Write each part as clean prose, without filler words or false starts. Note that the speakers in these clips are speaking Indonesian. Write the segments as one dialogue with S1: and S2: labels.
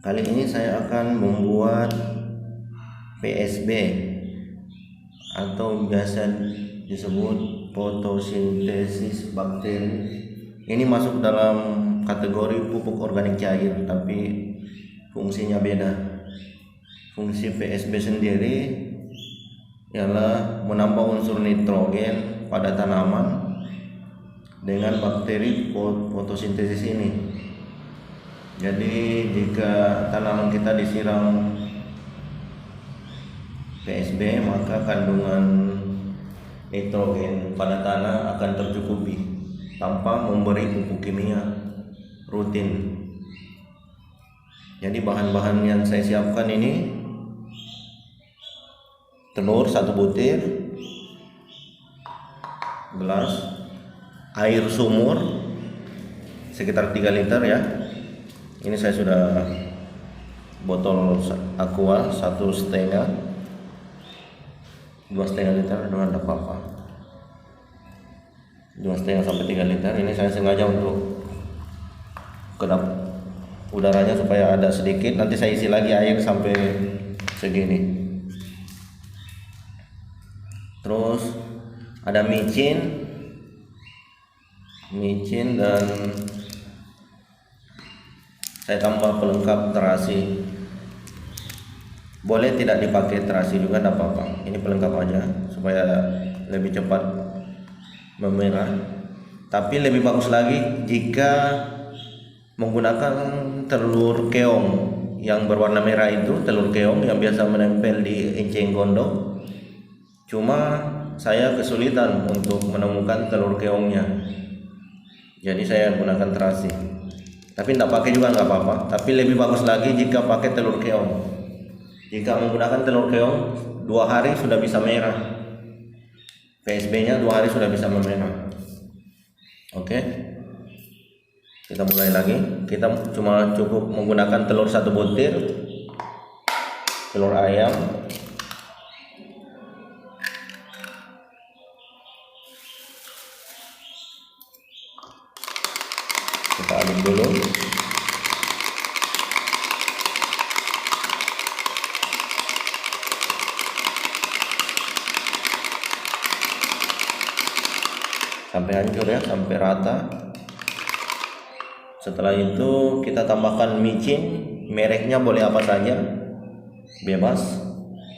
S1: Kali ini saya akan membuat PSB atau biasa disebut fotosintesis bakteri. Ini masuk dalam kategori pupuk organik cair, tapi fungsinya beda. Fungsi PSB sendiri ialah menambah unsur nitrogen pada tanaman dengan bakteri fotosintesis ini. Jadi jika tanaman kita disiram PSB, maka kandungan nitrogen pada tanah akan tercukupi tanpa memberi pupuk kimia rutin. Jadi bahan-bahan yang saya siapkan ini: telur 1 butir, gelas, air sumur sekitar 3 liter ya. Ini saya sudah botol aqua 1,5, 2,5 liter, dengan ada apa-apa, 2,5 sampai 3 liter. Ini saya sengaja untuk kedap udaranya supaya ada sedikit. Nanti saya isi lagi air sampai segini. Terus ada micin dan saya tambah pelengkap terasi. Boleh tidak dipakai terasi juga, tidak apa-apa. Ini pelengkap aja supaya lebih cepat memerah. Tapi lebih bagus lagi jika menggunakan telur keong yang berwarna merah, itu telur keong yang biasa menempel di enceng gondok. Cuma saya kesulitan untuk menemukan telur keongnya, jadi saya gunakan terasi. Tapi tidak pakai juga nggak apa-apa. Tapi lebih bagus lagi jika pakai telur keong. Jika menggunakan telur keong, 2 hari sudah bisa merah. PSB-nya 2 hari sudah bisa memerah. Oke, kita mulai lagi. Kita cuma cukup menggunakan telur 1 butir, telur ayam, kita aduk dulu. Sampai hancur ya, sampai rata. Setelah itu kita tambahkan micin, mereknya boleh apa saja, bebas,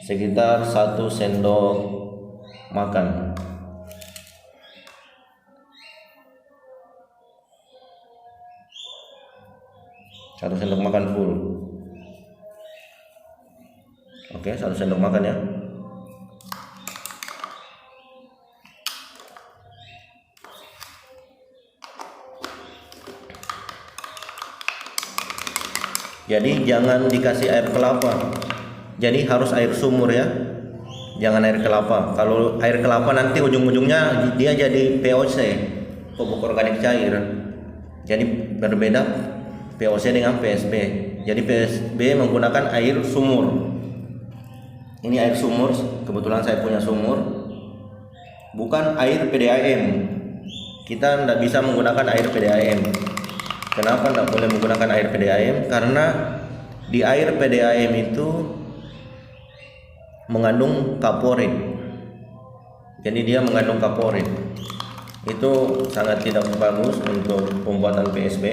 S1: sekitar 1 sendok makan. Satu sendok makan full. Oke, 1 sendok makan ya. Jadi jangan dikasih air kelapa. Jadi harus air sumur ya. Jangan air kelapa. Kalau air kelapa nanti ujung-ujungnya dia jadi POC, pupuk organik cair. Jadi berbeda POC dengan PSB. Jadi PSB menggunakan air sumur. Ini air sumur, kebetulan saya punya sumur. Bukan air PDAM. Kita tidak bisa menggunakan air PDAM. Kenapa tidak boleh menggunakan air PDAM? Karena di air PDAM itu mengandung kaporit. Jadi dia mengandung kaporit. Itu sangat tidak bagus untuk pembuatan PSB.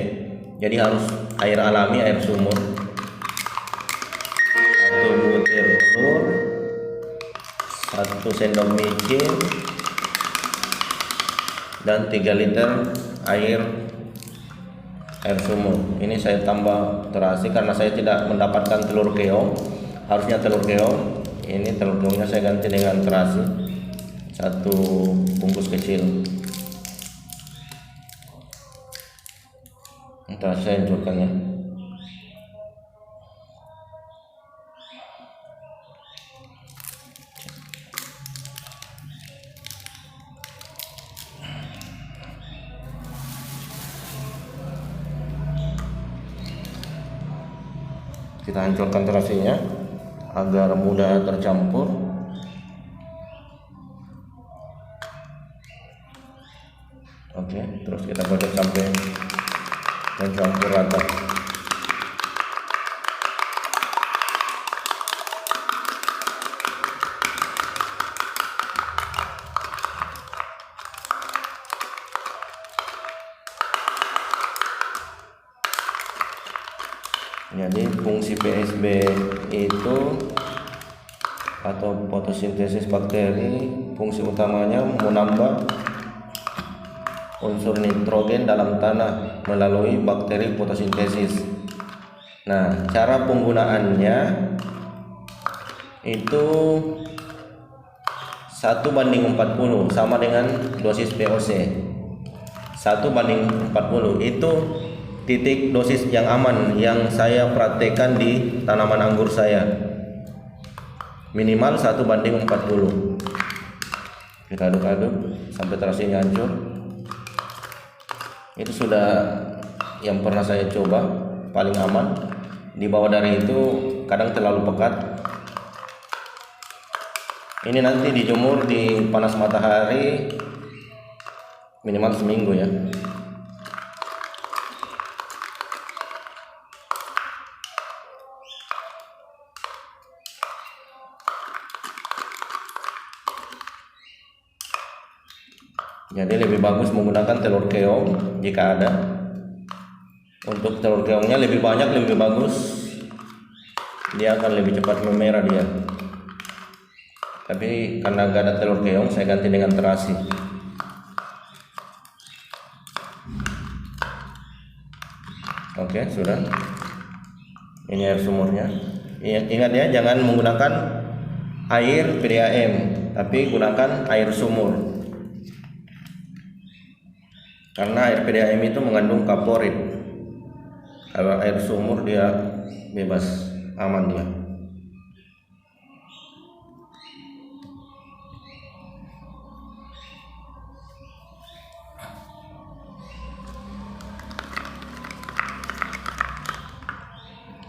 S1: Jadi harus air alami, air sumur. 1 butir telur, 1 sendok micin, dan 3 liter air sumur. Ini saya tambah terasi karena saya tidak mendapatkan telur keong. Harusnya telur keong. Ini telur keongnya saya ganti dengan terasi, 1 bungkus kecil. Entah saya hancurkan ya. Kita hancurkan terasinya agar mudah tercampur. Oke, terus kita godok sampai mencampur rata. Jadi fungsi PSB itu atau fotosintesis bakteri, fungsi utamanya menambah unsur nitrogen dalam tanah melalui bakteri fotosintesis. Nah, cara penggunaannya itu 1:40 sama dengan dosis VOC. 1:40 itu titik dosis yang aman yang saya praktekkan di tanaman anggur saya. Minimal 1:40. Kita aduk-aduk sampai terasinya hancur. Itu sudah yang pernah saya coba, paling aman. Di bawah dari itu kadang terlalu pekat. Ini nanti dijemur di panas matahari minimal seminggu ya. Jadi lebih bagus menggunakan telur keong jika ada. Untuk telur keongnya lebih banyak lebih bagus. Dia akan lebih cepat memerah dia. Tapi karena gak ada telur keong, saya ganti dengan terasi. Oke, sudah. Ini air sumurnya. Ingat ya, jangan menggunakan air PDAM, tapi gunakan air sumur. Karena air PDAM itu mengandung kaporit. Kalau air sumur dia bebas, aman dia.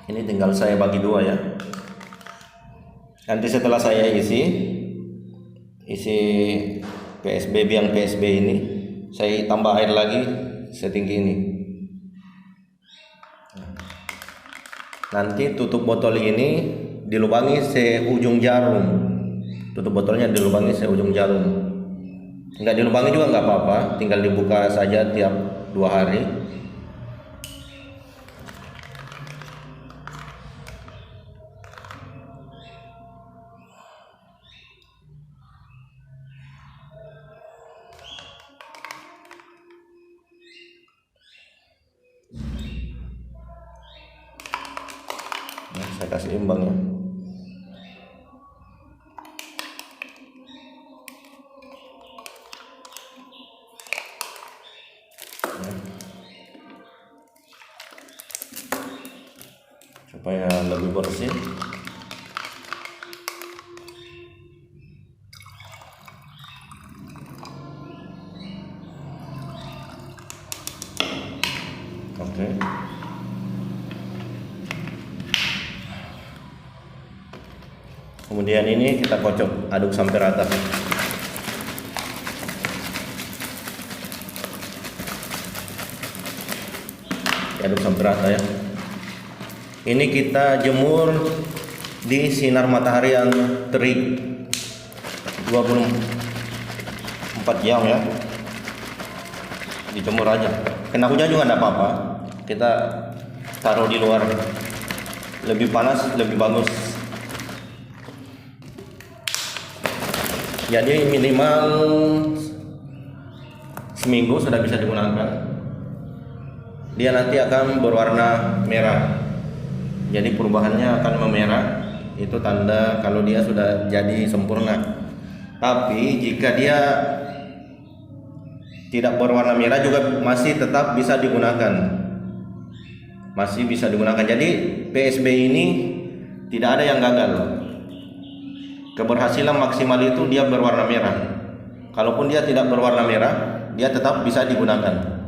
S1: Ini tinggal saya bagi dua ya. Nanti setelah saya isi PSB biang PSB ini, saya tambah air lagi setinggi ini. Nanti tutup botol ini dilubangi seujung jarum. Tutup botolnya dilubangi seujung jarum. Enggak dilubangi juga nggak apa-apa, tinggal dibuka saja tiap 2 hari. Nah, saya kasih imbang ya. Supaya lebih bersih. Oke. Kemudian ini kita kocok, aduk sampai rata. Aduk sampai rata ya. Ini kita jemur di sinar matahari yang terik 24 jam ya. Dijemur aja. Kena hujan juga enggak apa-apa. Kita taruh di luar. Lebih panas lebih bagus. Jadi minimal seminggu sudah bisa digunakan. Dia nanti akan berwarna merah. Jadi perubahannya akan memerah. Itu tanda kalau dia sudah jadi sempurna. Tapi jika dia tidak berwarna merah juga masih tetap bisa digunakan. Masih bisa digunakan. Jadi PSB ini tidak ada yang gagal. Keberhasilan maksimal itu dia berwarna merah. Kalaupun dia tidak berwarna merah, dia tetap bisa digunakan.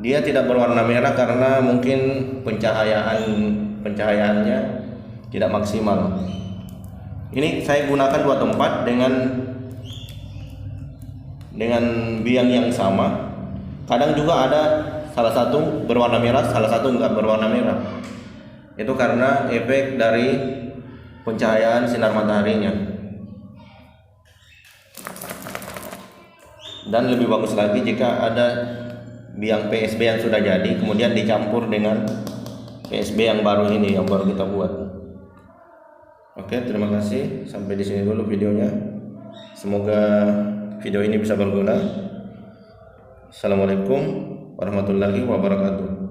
S1: Dia tidak berwarna merah karena mungkin pencahayaannya tidak maksimal. Ini saya gunakan 2 tempat dengan biang yang sama. Kadang juga ada salah satu berwarna merah, salah satu enggak berwarna merah. Itu karena efek dari pencahayaan sinar mataharinya. Dan lebih bagus lagi jika ada biang PSB yang sudah jadi kemudian dicampur dengan PSB yang baru ini yang baru kita buat. Oke, terima kasih. Sampai di sini dulu videonya. Semoga video ini bisa berguna. Assalamualaikum warahmatullahi wabarakatuh.